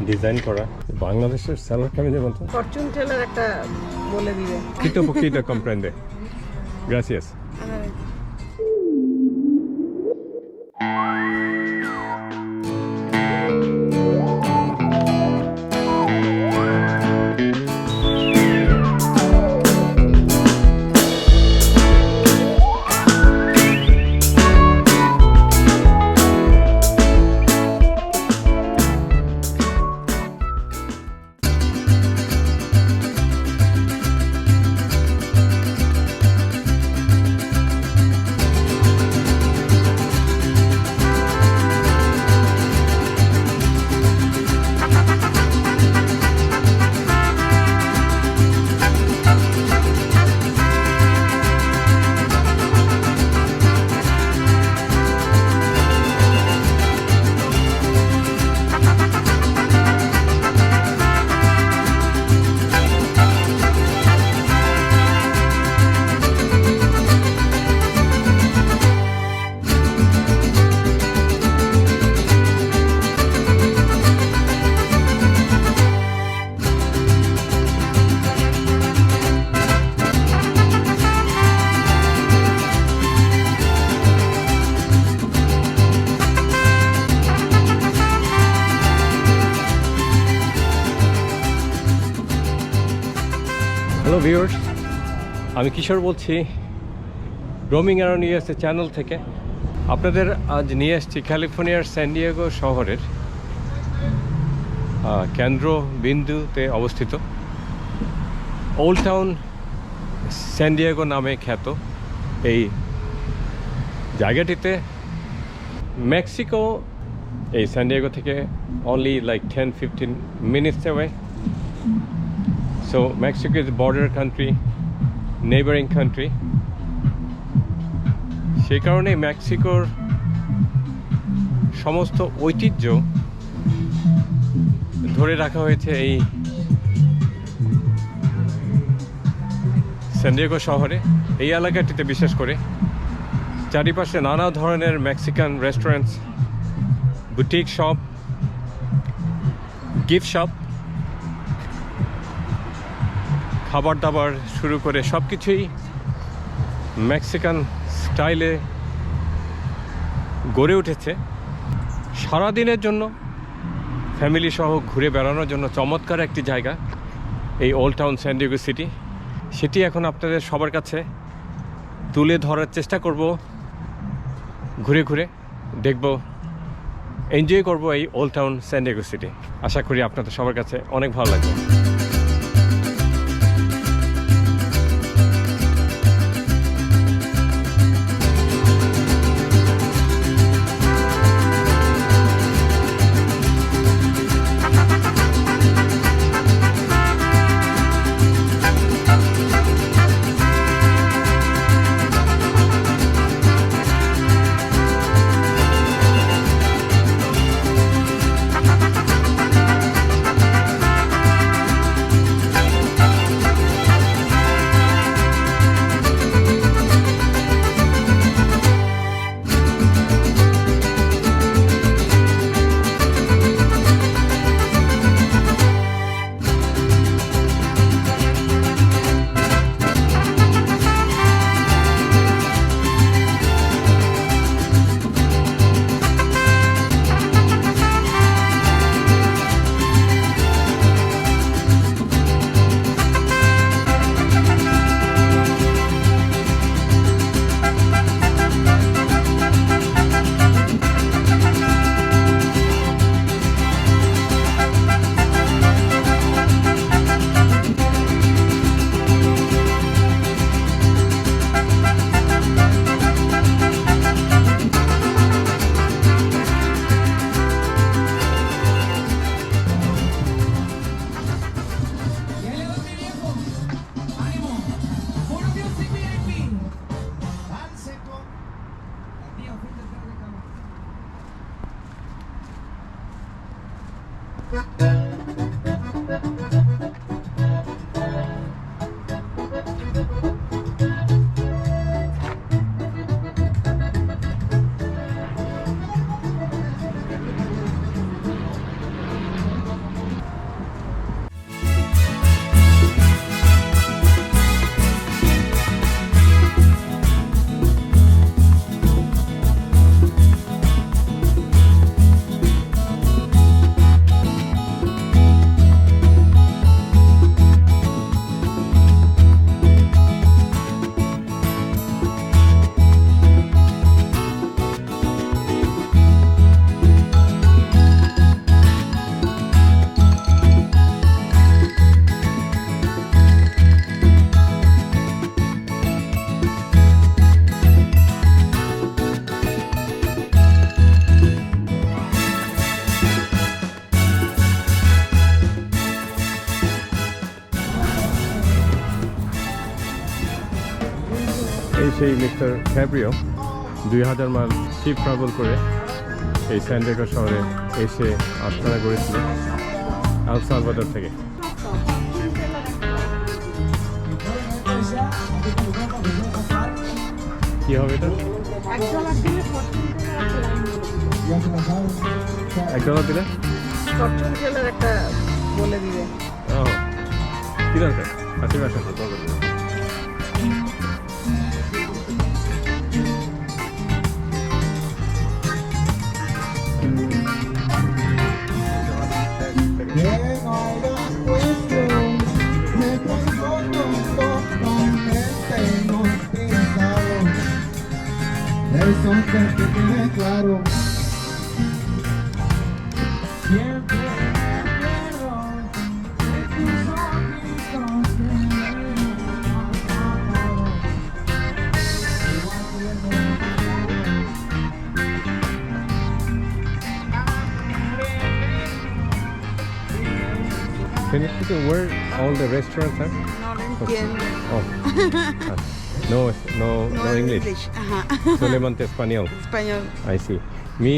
Design করা বাংলাদেশের salad কামিজের মতো ফরচুন টেলার একটা বলে দিবে Quito poquito comprende. Gracias. Hello viewers, আমি কিশোর বলছি রোমিং অ্যারাউন্ড ইউএসএ চ্যানেল থেকে। আপনাদের আজ নিয়ে এসেছি ক্যালিফোর্নিয়ার স্যান ডিয়েগো শহরের কেন্দ্রবিন্দুতে অবস্থিত ওল্ড টাউন স্যান ডিয়েগো নামে খ্যাত এই জায়গাটিতে মেক্সিকো এই স্যান ডিয়েগো থেকে only like 10-15 minutes away. So Mexico is a border country, neighboring country. সেই কারণে মেক্সিকোর সমস্ত ঐতিহ্য ধরে রাখা হয়েছে এই স্যান ডিয়েগো শহরে। এই এলাকাটিতে বিশেষ করে চারিপাশে নানা ধরনের Mexican restaurants, boutique shop, gift shop, খাবার দাবার শুরু করে সব কিছুই মেক্সিকান স্টাইলে গড়ে উঠেছে। সারাদিনের জন্য ফ্যামিলি সহ ঘুরে বেড়ানোর জন্য চমৎকার একটি জায়গা এই ওল্ড টাউন স্যান ডিয়েগো সিটি। সেটি এখন আপনাদের সবার কাছে তুলে ধরার চেষ্টা করব, ঘুরে ঘুরে দেখব, এনজয় করব এই ওল্ড টাউন স্যান ডিয়েগো সিটি। আশা করি আপনাদের সবার কাছে অনেক ভালো লাগবে। সেই মিস্টার ফ্যাব্রিও 2000 মাইল শিপ ট্রাভেল করে এই স্যান ডিয়েগো শহরে এসে আস্তানা গড়েছিল এল সালভাদর থেকে। কি হবে এটা? $1 দিলে ফরচুন টেলার একটা বলে দিবে। ও কি দরকার? আশেপাশে Eso que te quede claro. Siempre quiero que tus ojitos me Can you tell me where all the restaurants are? No entiendo. Oh. No English. Ajá. Solamente español. Español. I see. Mi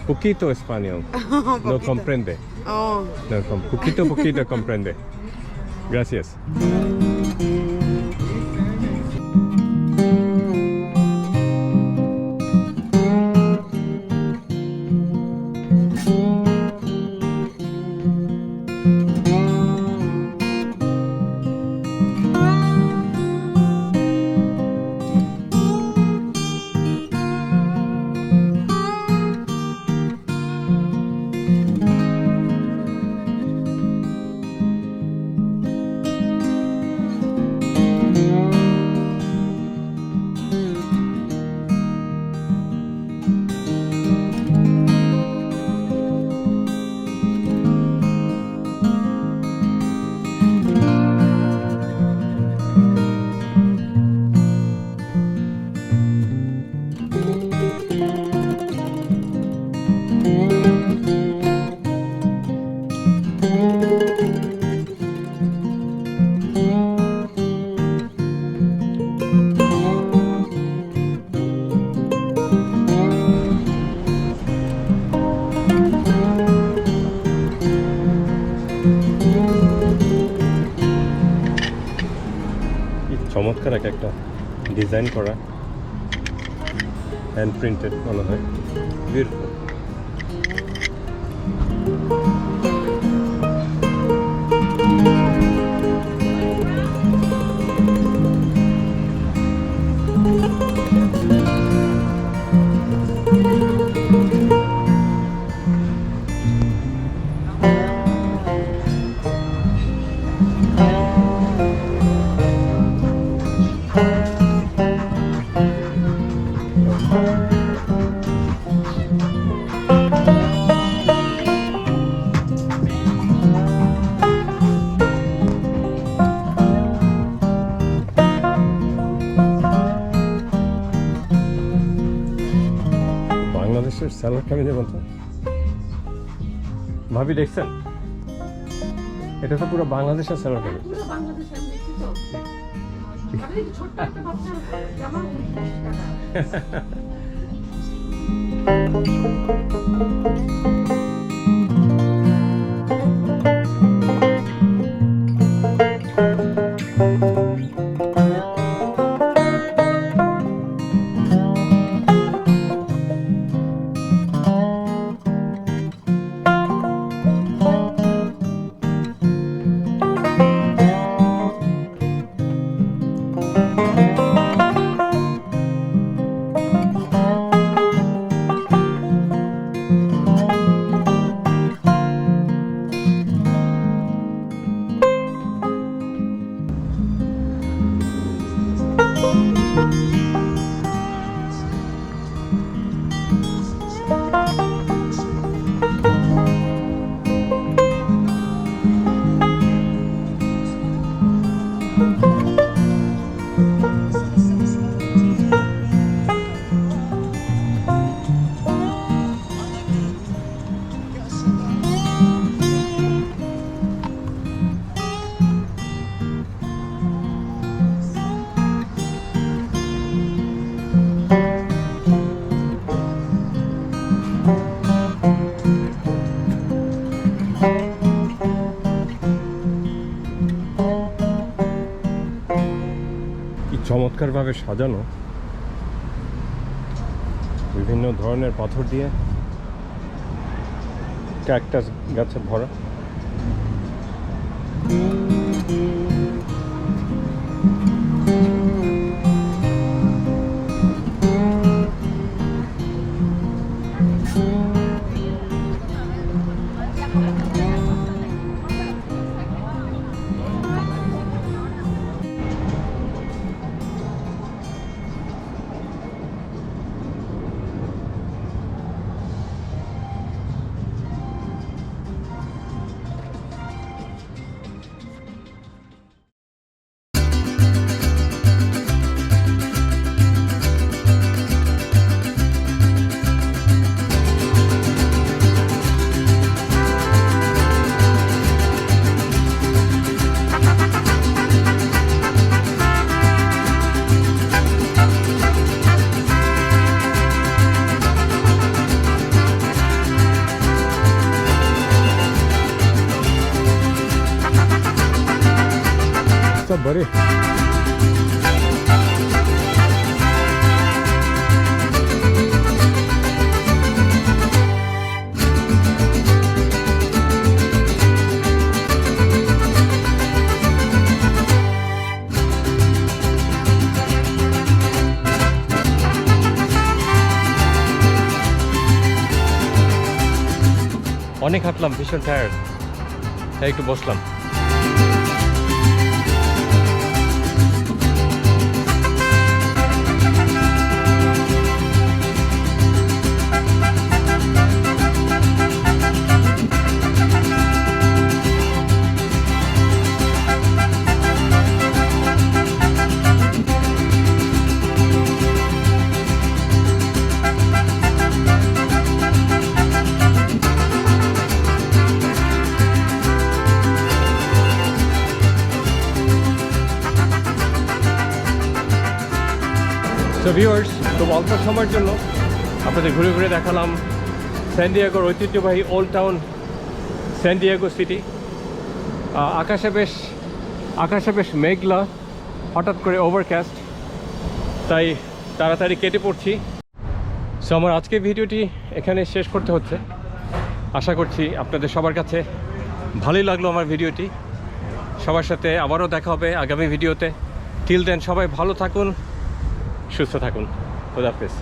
poquito español. No Poquito. comprende. Oh. No, poquito comprende. Gracias. চমৎকার একটা design করা hand printed মনে হয় beautiful. বাংলাদেশের salad খাবি দেবেন তো ভাবি, দেখছেন? এটা তো পুরো বাংলাদেশের স্যালাড খাবি। চমৎকারভাবে সাজানো, বিভিন্ন ধরনের পাথর দিয়ে ক্যাকটাস গাছে ভরা। What's up, buddy? অনেক হাঁটলাম, ভীষণ টায়ার্ড, তাই একটু বসলাম। তো ভিউয়ার্স, খুব অল্প সময়ের জন্য আপনাদের ঘুরে ঘুরে দেখালাম স্যান ডিয়েগোর ঐতিহ্যবাহী ওল্ড টাউন স্যান ডিয়েগো সিটি। আকাশে বেশ মেঘলা, হঠাৎ করে ওভারকাস্ট, তাই তাড়াতাড়ি কেটে পড়ছি। সো আমার আজকের ভিডিওটি এখানে শেষ করতে হচ্ছে। আশা করছি আপনাদের সবার কাছে ভালোই লাগলো আমার ভিডিওটি। সবার সাথে আবারও দেখা হবে আগামী ভিডিওতে। টিল দেন সবাই ভালো থাকুন, সুস্থ থাকুন। খোদা হাফেজ।